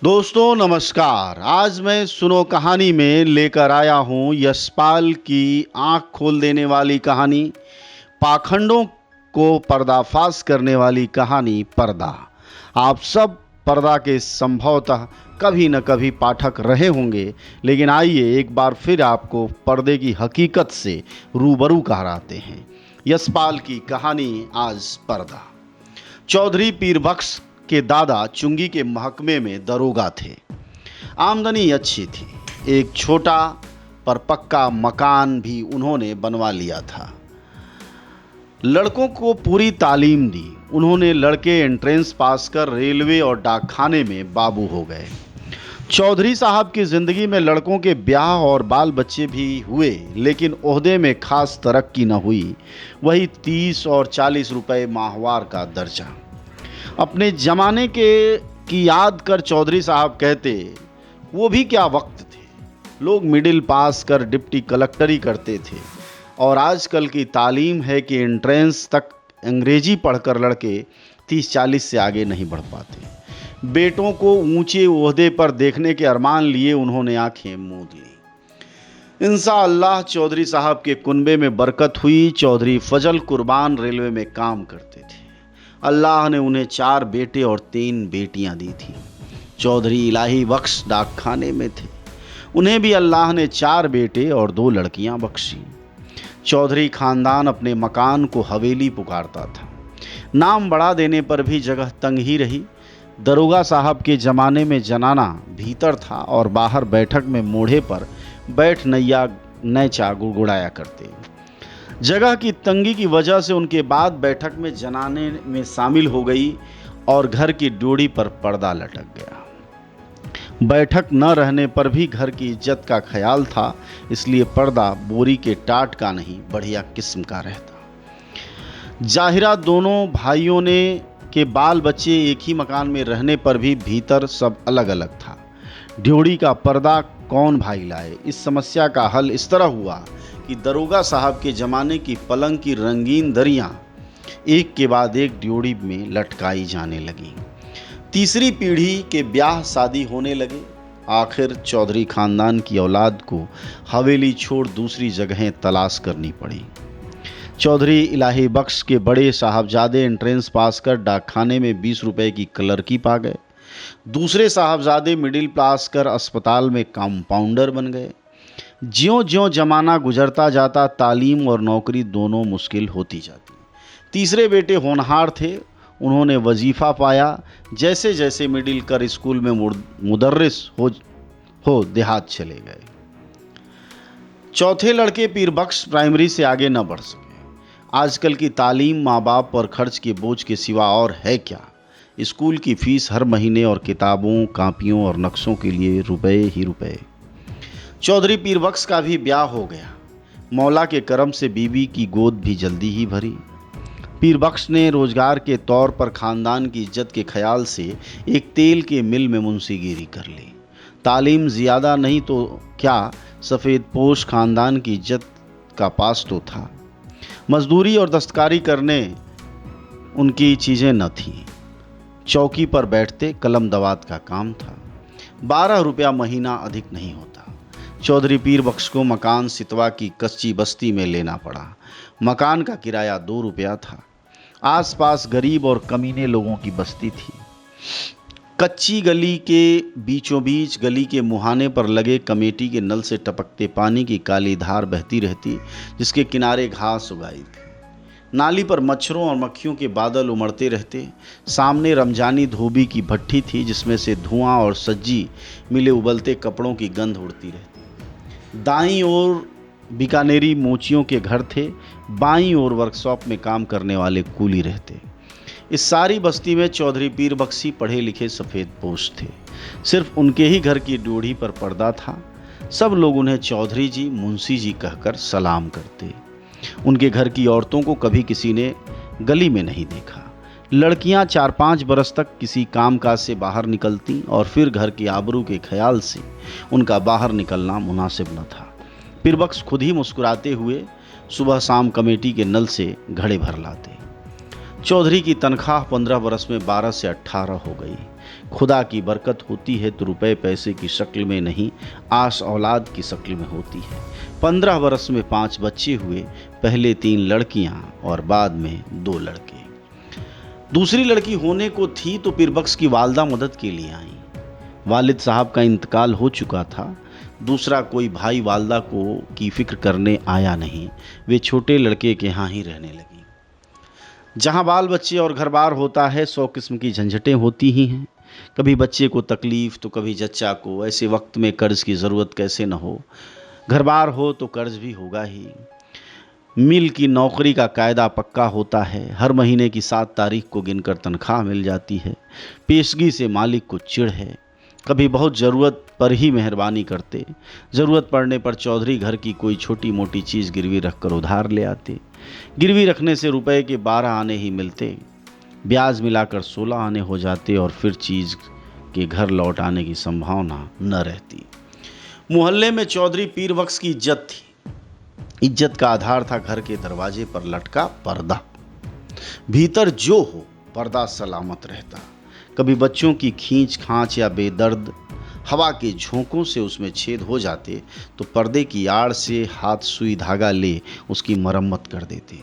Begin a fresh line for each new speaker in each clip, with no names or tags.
दोस्तों नमस्कार। आज मैं सुनो कहानी में लेकर आया हूं यशपाल की आंख खोल देने वाली कहानी, पाखंडों को पर्दाफाश करने वाली कहानी पर्दा। आप सब पर्दा के संभवतः कभी न कभी पाठक रहे होंगे, लेकिन आइए एक बार फिर आपको पर्दे की हकीकत से रूबरू कराते हैं। यशपाल की कहानी आज पर्दा। चौधरी पीरबख्श के दादा चुंगी के महकमे में दरोगा थे। आमदनी अच्छी थी। एक छोटा पर पक्का मकान भी उन्होंने बनवा लिया था। लड़कों को पूरी तालीम दी। उन्होंने लड़के एंट्रेंस पास कर रेलवे और डाकखाने में बाबू हो गए। चौधरी साहब की जिंदगी में लड़कों के ब्याह और बाल बच्चे भी हुए, लेकिन ओहदे में खास तरक्की न हुई। वही 30 और 40 रुपए माहवार का दर्जा। अपने जमाने की याद कर चौधरी साहब कहते, वो भी क्या वक्त थे। लोग मिडिल पास कर डिप्टी कलेक्टरी करते थे, और आजकल की तालीम है कि एंट्रेंस तक अंग्रेजी पढ़कर लड़के 30-40 से आगे नहीं बढ़ पाते। बेटों को ऊंचे ओहदे पर देखने के अरमान लिए उन्होंने आंखें मूंद ली। इंशाअल्लाह चौधरी साहब के कुनबे में बरकत हुई। चौधरी फजल कुर्बान रेलवे में काम करते थे। अल्लाह ने उन्हें 4 बेटे और 3 बेटियां दी थी। चौधरी इलाही बख्श डाकखाने में थे। उन्हें भी अल्लाह ने 4 बेटे और 2 लड़कियां बख्शी। चौधरी खानदान अपने मकान को हवेली पुकारता था। नाम बढ़ा देने पर भी जगह तंग ही रही। दरोगा साहब के जमाने में जनाना भीतर था और बाहर बैठक में मोढ़े पर बैठ नैया नैचा गुड़गुड़ाया करते। जगह की तंगी की वजह से उनके बाद बैठक में जनाने में शामिल हो गई और घर की ड्योढ़ी पर पर्दा लटक गया। बैठक न रहने पर भी घर की इज्जत का ख्याल था, इसलिए पर्दा बोरी के टाट का नहीं, बढ़िया किस्म का रहता। जाहिरा दोनों भाइयों ने के बाल बच्चे एक ही मकान में रहने पर भी भीतर सब अलग अलग था। ड्योढ़ी का पर्दा कौन भाई लाए? इस समस्या का हल इस तरह हुआ कि दरोगा साहब के जमाने की पलंग की रंगीन दरियां एक के बाद एक ड्योढ़ी में लटकाई जाने लगी। तीसरी पीढ़ी के ब्याह शादी होने लगे। आखिर चौधरी खानदान की औलाद को हवेली छोड़ दूसरी जगहें तलाश करनी पड़ी। चौधरी इलाही बख्श के बड़े साहबजादे एंट्रेंस पास कर डाकखाने में 20 रुपए की क्लर्की पा गए। दूसरे साहबजादे मिडिल पास कर अस्पताल में कंपाउंडर बन गए। ज्यों ज्यों जमाना गुजरता जाता तालीम और नौकरी दोनों मुश्किल होती जाती। तीसरे बेटे होनहार थे। उन्होंने वजीफा पाया। जैसे जैसे मिडिल कर स्कूल में मुदर्रिस हो देहात चले गए। चौथे लड़के पीरबख्श प्राइमरी से आगे न बढ़ सके। आजकल की तालीम माँ बाप पर खर्च के बोझ के सिवा और है क्या। स्कूल की फीस हर महीने और किताबों, कापियों और नक्शों के लिए रुपए ही रुपए। चौधरी पीरबख्श का भी ब्याह हो गया। मौला के करम से बीवी की गोद भी जल्दी ही भरी। पीरबख्श ने रोजगार के तौर पर खानदान की इज्जत के ख्याल से एक तेल के मिल में मुंशीगिरी कर ली। तालीम ज़्यादा नहीं तो क्या, सफ़ेद पोश खानदान की इज्जत का पास तो था। मजदूरी और दस्तकारी करने उनकी चीज़ें न थीं। चौकी पर बैठते, कलम दवात का काम था। 12 रुपया महीना अधिक नहीं होता। चौधरी पीरबख्श को मकान सितवा की कच्ची बस्ती में लेना पड़ा। मकान का किराया 2 रुपया था। आसपास गरीब और कमीने लोगों की बस्ती थी। कच्ची गली के बीचों बीच गली के मुहाने पर लगे कमेटी के नल से टपकते पानी की काली धार बहती रहती, जिसके किनारे घास उगाई थी। नाली पर मच्छरों और मक्खियों के बादल उमड़ते रहते। सामने रमजानी धोबी की भट्ठी थी, जिसमें से धुआं और सज्जी मिले उबलते कपड़ों की गंध उड़ती रहती। दाईं ओर बीकानेरी मोचियों के घर थे। बाईं ओर वर्कशॉप में काम करने वाले कूली रहते। इस सारी बस्ती में चौधरी पीरबख्शी पढ़े लिखे सफ़ेद पोश थे। सिर्फ उनके ही घर की ड्योढ़ी पर पर्दा था। सब लोग उन्हें चौधरी जी, मुंशी जी कहकर सलाम करते। उनके घर की औरतों को कभी किसी ने गली में नहीं देखा। लड़कियां 4-5 बरस तक किसी कामकाज से बाहर निकलती और फिर घर की आबरू के ख्याल से उनका बाहर निकलना मुनासिब न था। पीरबख्श खुद ही मुस्कुराते हुए सुबह शाम कमेटी के नल से घड़े भर लाते। चौधरी की तनख्वाह 15 बरस में 12 से 18 हो गई। खुदा की बरकत होती है तो रुपए पैसे की शक्ल में नहीं, आस औलाद की शक्ल में होती है। 15 वर्ष में 5 बच्चे हुए, पहले 3 लड़कियां और बाद में 2 लड़के। दूसरी लड़की होने को थी तो पीरबख्श की वालदा मदद के लिए आई। वालिद साहब का इंतकाल हो चुका था। दूसरा कोई भाई वालदा को की फिक्र करने आया नहीं। वे छोटे लड़के के यहाँ ही रहने लगी। जहाँ बाल बच्चे और घर बार होता है 100 किस्म की झंझटें होती ही हैं। कभी बच्चे को तकलीफ तो कभी जच्चा को। ऐसे वक्त में कर्ज की ज़रूरत कैसे न हो। घर बार हो तो कर्ज भी होगा ही। मिल की नौकरी का कायदा पक्का होता है। हर महीने की 7 तारीख को गिनकर तनख्वाह मिल जाती है। पेशगी से मालिक को चिढ़ है। कभी बहुत ज़रूरत पर ही मेहरबानी करते। ज़रूरत पड़ने पर चौधरी घर की कोई छोटी मोटी चीज़ गिरवी रखकर उधार ले आते। गिरवी रखने से रुपए के 12 आने ही मिलते। ब्याज मिलाकर 16 आने हो जाते और फिर चीज़ के घर लौट आने की संभावना न रहती। मोहल्ले में चौधरी पीरबख्श की इज्जत थी। इज्जत का आधार था घर के दरवाजे पर लटका पर्दा। भीतर जो हो पर्दा सलामत रहता। कभी बच्चों की खींच खांच या बेदर्द हवा के झोंकों से उसमें छेद हो जाते तो पर्दे की आड़ से हाथ सुई धागा ले उसकी मरम्मत कर देते।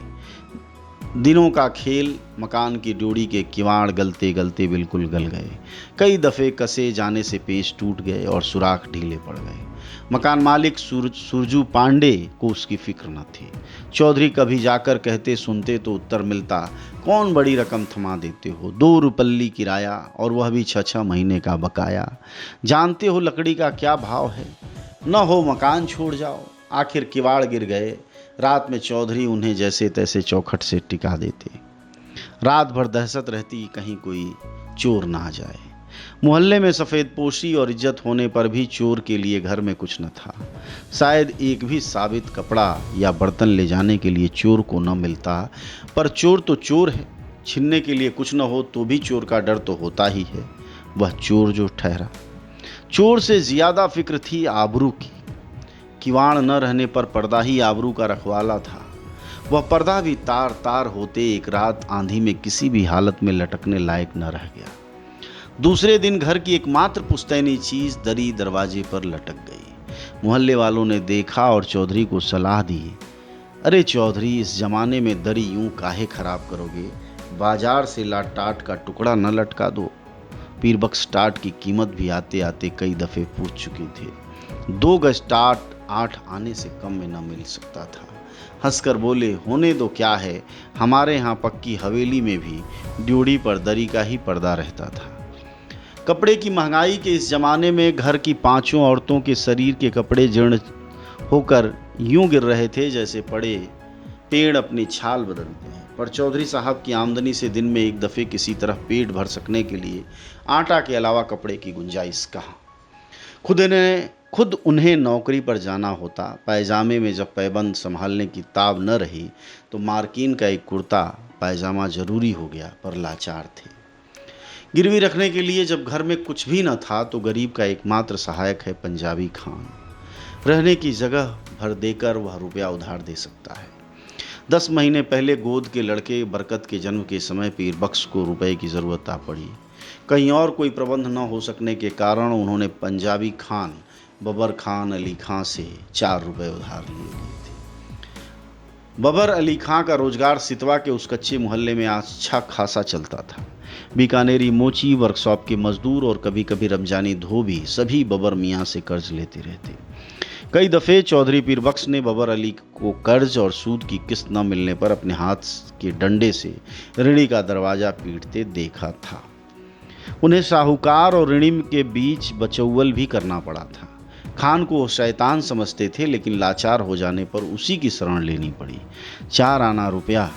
दिनों का खेल, मकान की ड्योढ़ी के किवाड़ गलते गलते बिल्कुल गल गए। कई दफ़े कसे जाने से पेच टूट गए और सुराख ढीले पड़ गए। मकान मालिक सुरजू पांडे को उसकी फिक्र न थी। चौधरी कभी जाकर कहते सुनते तो उत्तर मिलता, कौन बड़ी रकम थमा देते हो, 2 रुपल्ली किराया और वह भी 6-6 महीने का बकाया। जानते हो लकड़ी का क्या भाव है, न हो मकान छोड़ जाओ। आखिर किवाड़ गिर गए। रात में चौधरी उन्हें जैसे तैसे चौखट से टिका देते। रात भर दहशत रहती कहीं कोई चोर ना आ जाए। मोहल्ले में सफ़ेद पोशी और इज्जत होने पर भी चोर के लिए घर में कुछ न था। शायद एक भी साबित कपड़ा या बर्तन ले जाने के लिए चोर को न मिलता। पर चोर तो चोर है। छीनने के लिए कुछ न हो तो भी चोर का डर तो होता ही है। वह चोर जो ठहरा। चोर से ज़्यादा फिक्र थी आबरू की। किवाड़ न रहने पर पर्दा ही आबरू का रखवाला था। वह पर्दा भी तार तार होते एक रात आंधी में किसी भी हालत में लटकने लायक न रह गया। दूसरे दिन घर की एकमात्र पुश्तैनी चीज दरी दरवाजे पर लटक गई। मोहल्ले वालों ने देखा और चौधरी को सलाह दी, अरे चौधरी, इस जमाने में दरी यूं काहे खराब करोगे, बाजार से ला टाट का टुकड़ा न लटका दो। पीरबख्श टाट की कीमत भी आते आते कई दफे पूछ चुके थे। 2 गज टाट 8 आने से कम में न मिल सकता था। हंसकर बोले, होने दो, क्या है, हमारे यहाँ पक्की हवेली में भी ड्योढ़ी पर दरी का ही पर्दा रहता था। कपड़े की महंगाई के इस जमाने में घर की 5 औरतों के शरीर के कपड़े जीर्ण होकर यूं गिर रहे थे जैसे पड़े पेड़ अपनी छाल बदलते हैं। पर चौधरी साहब की आमदनी से दिन में एक दफ़े किसी तरह पेट भर सकने के लिए आटा के अलावा कपड़े की गुंजाइश कहाँ। खुद उन्हें नौकरी पर जाना होता। पैजामे में जब पैबंद संभालने की ताब न रही तो मार्किन का एक कुर्ता पैजामा जरूरी हो गया, पर लाचार थे। गिरवी रखने के लिए जब घर में कुछ भी न था तो गरीब का एकमात्र सहायक है पंजाबी खान। रहने की जगह भर देकर वह रुपया उधार दे सकता है। 10 महीने पहले गोद के लड़के बरकत के जन्म के समय पीरबख्श को रुपए की ज़रूरत आ पड़ी। कहीं और कोई प्रबंध न हो सकने के कारण उन्होंने पंजाबी खान बबर खान अली खां से 4 रुपए उधार लिए थे। बबर अली खां का रोजगार सितवा के उस कच्चे मोहल्ले में अच्छा खासा चलता था। बीकानेरी मोची, वर्कशॉप के मजदूर और कभी कभी रमजानी धोबी सभी बबर मियाँ से कर्ज लेते रहते। कई दफ़े चौधरी पीरबख्श ने बबर अली को कर्ज और सूद की किस्त न मिलने पर अपने हाथ के डंडे से ऋणी का दरवाज़ा पीटते देखा था। उन्हें साहूकार और ऋणी के बीच बचौवल भी करना पड़ा था। खान को शैतान समझते थे, लेकिन लाचार हो जाने पर उसी की शरण लेनी पड़ी। 4 आना रुपया,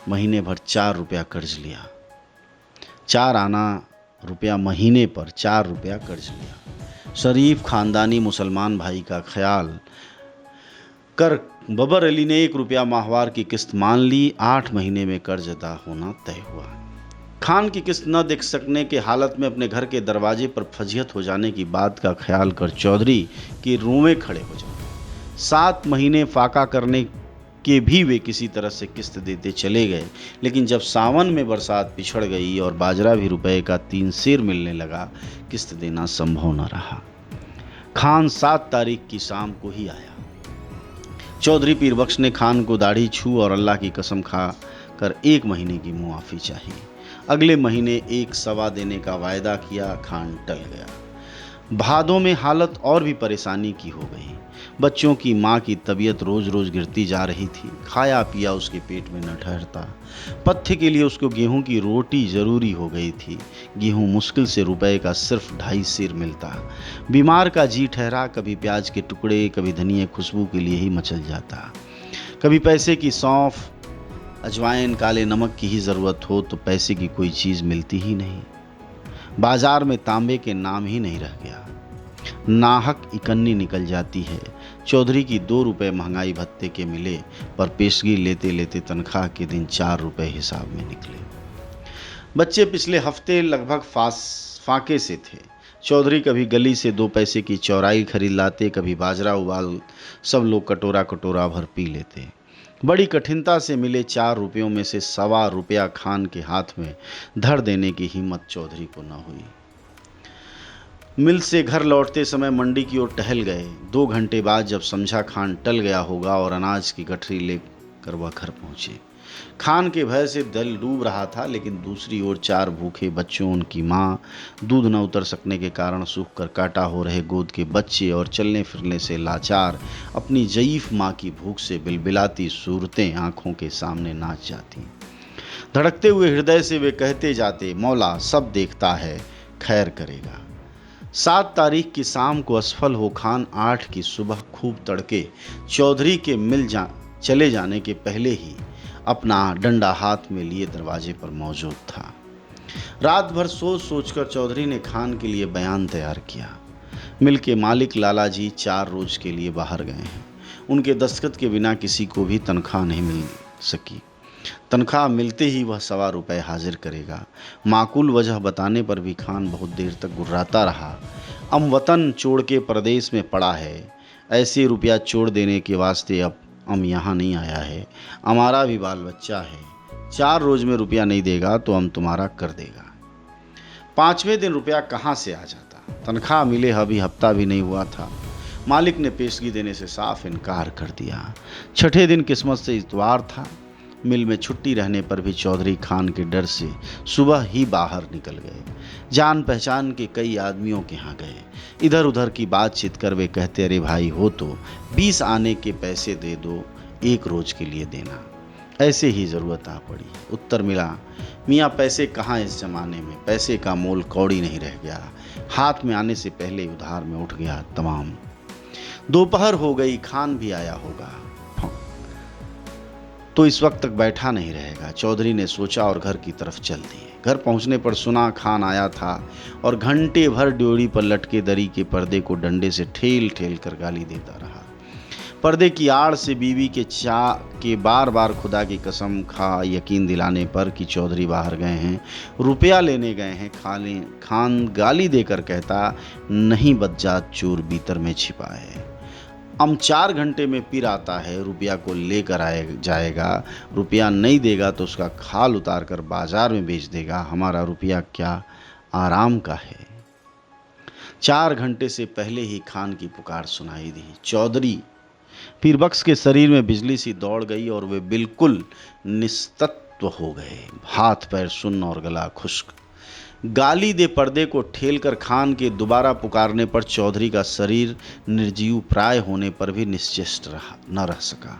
महीने भर 4 रुपया कर्ज लिया। 4 आना रुपया महीने पर 4 रुपया कर्ज लिया। शरीफ खानदानी मुसलमान भाई का ख्याल कर बबर अली ने 1 रुपया माहवार की किस्त मान ली। 8 महीने में कर्ज अदा होना तय हुआ। खान की किस्त न देख सकने के हालत में अपने घर के दरवाजे पर फजीहत हो जाने की बात का ख्याल कर चौधरी की रूमें खड़े हो जाते। 7 महीने फाका करने के भी वे किसी तरह से किस्त देते चले गए, लेकिन जब सावन में बरसात पिछड़ गई और बाजरा भी रुपए का 3 सेर मिलने लगा, किस्त देना संभव न रहा। खान 7 तारीख की शाम को ही आया। चौधरी पीर बख्श ने खान को दाढ़ी छू और अल्लाह की कसम खा कर 1 महीने की मुआफ़ी चाहिए। अगले महीने 1 सवा देने का वायदा किया। खान टल गया। भादों में हालत और भी परेशानी की हो गई। बच्चों की माँ की तबीयत रोज रोज गिरती जा रही थी। खाया पिया उसके पेट में न ठहरता। पथ्य के लिए उसको गेहूं की रोटी जरूरी हो गई थी। गेहूं मुश्किल से रुपए का सिर्फ 2.5 सेर मिलता। बीमार का जी ठहरा। कभी प्याज के टुकड़े, कभी धनिया खुशबू के लिए ही मचल जाता। कभी पैसे की सौंफ, अजवाइन, काले नमक की ही जरूरत हो तो पैसे की कोई चीज मिलती ही नहीं। बाजार में तांबे के नाम ही नहीं रह गया। नाहक इकन्नी निकल जाती है। चौधरी की 2 रुपए महंगाई भत्ते के मिले, पर पेशगी लेते लेते तनख्वाह के दिन 4 रुपए हिसाब में निकले। बच्चे पिछले हफ्ते लगभग फाके से थे। चौधरी कभी गली से 2 पैसे की चौराई खरीद लाते, कभी बाजरा उबाल सब लोग कटोरा कटोरा भर पी लेते। बड़ी कठिनता से मिले 4 रुपयों में से 1.25 रुपया खान के हाथ में धर देने की हिम्मत चौधरी को न हुई। मिल से घर लौटते समय मंडी की ओर टहल गए। 2 घंटे बाद जब समझा खान टल गया होगा और अनाज की गठरी लेकर वह घर पहुंचे। खान के भय से दिल डूब रहा था, लेकिन दूसरी ओर 4 भूखे बच्चों, उनकी माँ, दूध न उतर सकने के कारण सूख कर काटा हो रहे गोद के बच्चे और चलने फिरने से लाचार अपनी ज़ईफ माँ की भूख से बिलबिलाती सूरतें आंखों के सामने नाच जाती। धड़कते हुए हृदय से वे कहते जाते, मौला सब देखता है, खैर करेगा। 7 तारीख की शाम को असफल हो खान 8 की सुबह खूब तड़के चौधरी के चले जाने के पहले ही अपना डंडा हाथ में लिए दरवाजे पर मौजूद था। रात भर सोच सोचकर चौधरी ने खान के लिए बयान तैयार किया। मिल के मालिक लाला जी 4 रोज के लिए बाहर गए हैं। उनके दस्तखत के बिना किसी को भी तनख्वाह नहीं मिल सकी। तनख्वाह मिलते ही वह 1.25 रुपए हाजिर करेगा। माकूल वजह बताने पर भी खान बहुत देर तक गुर्राता रहा। वतन छोड़ के परदेश में पड़ा है, ऐसे रुपया छोड़ देने के वास्ते अब यहाँ नहीं आया है। हमारा भी बाल बच्चा है। 4 रोज में रुपया नहीं देगा तो तुम्हारा कर देगा। 5वें दिन रुपया कहाँ से आ जाता? तनख्वाह मिले अभी हफ्ता भी नहीं हुआ था। मालिक ने पेशगी देने से साफ इनकार कर दिया। 6ठे दिन किस्मत से इतवार था। मिल में छुट्टी रहने पर भी चौधरी खान के डर से सुबह ही बाहर निकल गए। जान पहचान के कई आदमियों के यहाँ गए। इधर उधर की बातचीत कर वे कहते, अरे भाई हो तो 20 आने के पैसे दे दो, 1 रोज के लिए देना, ऐसे ही ज़रूरत आ पड़ी। उत्तर मिला, मियाँ पैसे कहाँ इस ज़माने में, पैसे का मोल कौड़ी नहीं रह गया। हाथ में आने से पहले उधार में उठ गया तमाम। दोपहर हो गई, खान भी आया होगा तो इस वक्त तक बैठा नहीं रहेगा, चौधरी ने सोचा और घर की तरफ चल दिए। घर पहुंचने पर सुना खान आया था और घंटे भर ड्योढ़ी पर लटके दरी के पर्दे को डंडे से ठेल ठेल कर गाली देता रहा। पर्दे की आड़ से बीवी के बार बार खुदा की कसम खा यकीन दिलाने पर कि चौधरी बाहर गए हैं, रुपया लेने गए हैं, खान गाली देकर कहता, नहीं बदजात चोर भीतर में छिपा है। 4 घंटे में फिर आता है, रुपया को लेकर जाएगा। रुपया नहीं देगा तो उसका खाल उतार कर बाजार में बेच देगा। हमारा रुपया क्या आराम का है। 4 घंटे से पहले ही खान की पुकार सुनाई दी। चौधरी पीर बख्श के शरीर में बिजली सी दौड़ गई और वे बिल्कुल निस्तत्व हो गए। हाथ पैर सुन्न और गला खुश्क। गाली दे पर्दे को ठेलकर खान के दोबारा पुकारने पर चौधरी का शरीर निर्जीव प्राय होने पर भी निश्चेष्ट न रह सका।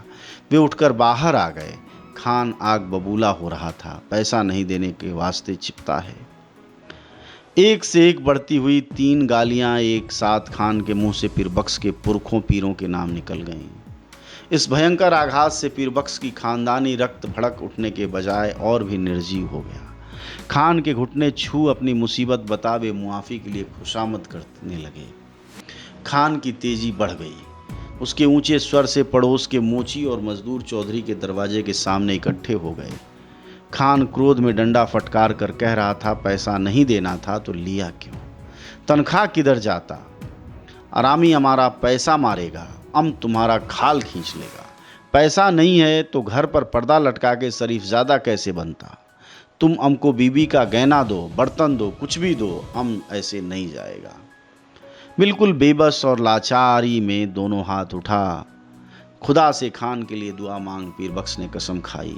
वे उठकर बाहर आ गए। खान आग बबूला हो रहा था। पैसा नहीं देने के वास्ते चिपता है। एक से एक बढ़ती हुई 3 गालियां एक साथ खान के मुंह से पीर बख्श के पुरखों पीरों के नाम निकल गईं। इस भयंकर आघात से पीर बख्श की खानदानी रक्त भड़क उठने के बजाय और भी निर्जीव हो गया। खान के घुटने छू अपनी मुसीबत बता वे मुआफ़ी के लिए खुशामद करने लगे। खान की तेजी बढ़ गई। उसके ऊंचे स्वर से पड़ोस के मोची और मजदूर चौधरी के दरवाजे के सामने इकट्ठे हो गए। खान क्रोध में डंडा फटकार कर कह रहा था, पैसा नहीं देना था तो लिया क्यों? तनख्वाह किधर जाता? आरामी हमारा पैसा मारेगा, तुम्हारा खाल खींच लेगा। पैसा नहीं है तो घर पर पर्दा लटका के शरीफजादा कैसे बनता। तुम हमको बीबी का गहना दो, बर्तन दो, कुछ भी दो, हम ऐसे नहीं जाएगा। बिल्कुल बेबस और लाचारी में दोनों हाथ उठा, खुदा से खान के लिए दुआ मांग पीर बख्श ने कसम खाई।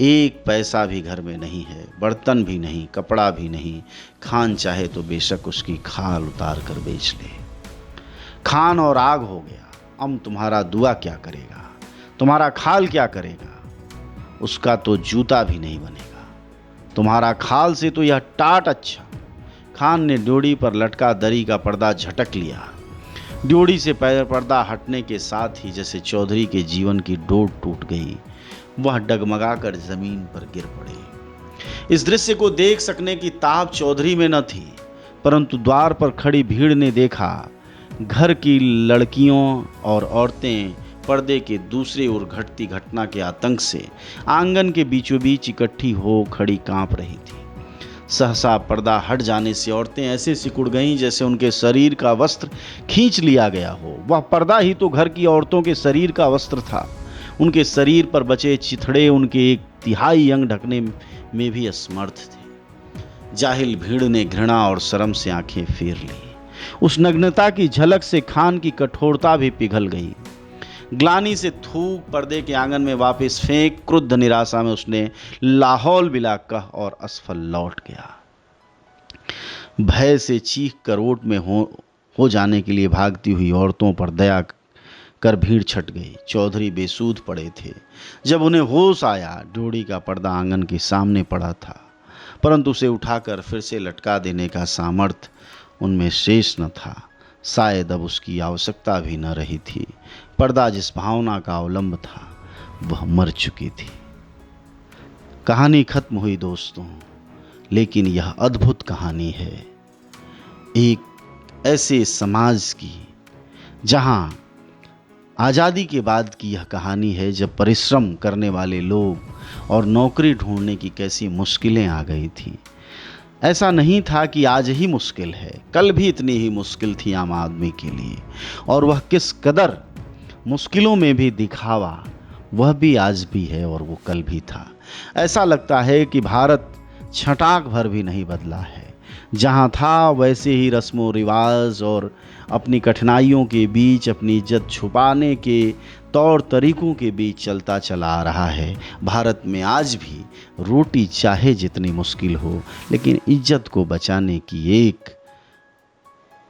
एक पैसा भी घर में नहीं है, बर्तन भी नहीं, कपड़ा भी नहीं। खान चाहे तो बेशक उसकी खाल उतार कर बेच ले। खान और आग हो गया, अब तुम्हारा दुआ क्या करेगा, तुम्हारा खाल क्या करेगा। उसका तो जूता भी नहीं बनेगा, तुम्हारा खाल से तो यह टाट अच्छा। खान ने ड्योढ़ी पर लटका दरी का पर्दा झटक लिया। ड्योढ़ी से पर्दा हटने के साथ ही जैसे चौधरी के जीवन की डोर टूट गई। वह डगमगाकर जमीन पर गिर पड़े। इस दृश्य को देख सकने की ताब चौधरी में न थी, परंतु द्वार पर खड़ी भीड़ ने देखा। घर की लड़कियों और औरतें पर्दे के दूसरे ओर घटती घटना के आतंक से आंगन के बीचों बीच इकट्ठी हो खड़ी कांप रही थी। सहसा पर्दा हट जाने से औरतें ऐसे सिकुड़ गईं जैसे उनके शरीर का वस्त्र खींच लिया गया हो। वह पर्दा ही तो घर की औरतों के शरीर का वस्त्र था। उनके शरीर पर बचे चिथड़े उनके 1/3 अंग ढकने में भी असमर्थ थे। जाहिल भीड़ ने घृणा और शर्म से आंखें फेर ली। उस नग्नता की झलक से खान की कठोरता भी पिघल गई। ग्लानी से थूक पर्दे के आंगन में वापस फेंक क्रुद्ध निराशा में उसने लाहौल बिला कह और असफल लौट गया। भय से चीख कर ओट में हो जाने के लिए भागती हुई औरतों पर दया कर भीड़ छट गई। चौधरी बेसूध पड़े थे। जब उन्हें होश आया, ड्योढ़ी का पर्दा आंगन के सामने पड़ा था, परंतु उसे उठाकर फिर से लटका देने का सामर्थ्य उनमें शेष न था। शायद अब उसकी आवश्यकता भी न रही थी। पर्दा जिस भावना का अवलंब था वह मर चुकी थी। कहानी खत्म हुई दोस्तों, लेकिन यह अद्भुत कहानी है एक ऐसे समाज की जहां आज़ादी के बाद की यह कहानी है, जब परिश्रम करने वाले लोग और नौकरी ढूंढने की कैसी मुश्किलें आ गई थी। ऐसा नहीं था कि आज ही मुश्किल है, कल भी इतनी ही मुश्किल थी आम आदमी के लिए। और वह किस कदर मुश्किलों में भी दिखावा, वह भी आज भी है और वो कल भी था। ऐसा लगता है कि भारत छटाक भर भी नहीं बदला है। जहाँ था वैसे ही रस्मों रिवाज और अपनी कठिनाइयों के बीच अपनी इज्जत छुपाने के तौर तरीकों के बीच चलता चला आ रहा है। भारत में आज भी रोटी चाहे जितनी मुश्किल हो, लेकिन इज्जत को बचाने की एक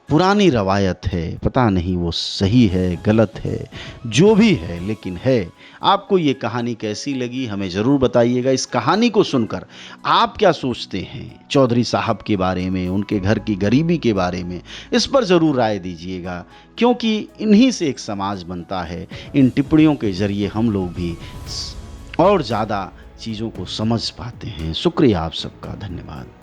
पुरानी रवायत है। पता नहीं वो सही है गलत है, जो भी है लेकिन है। आपको ये कहानी कैसी लगी हमें ज़रूर बताइएगा। इस कहानी को सुनकर आप क्या सोचते हैं चौधरी साहब के बारे में, उनके घर की गरीबी के बारे में, इस पर ज़रूर राय दीजिएगा, क्योंकि इन्हीं से एक समाज बनता है। इन टिप्पणियों के ज़रिए हम लोग भी और ज़्यादा चीज़ों को समझ पाते हैं। शुक्रिया आप सबका, धन्यवाद।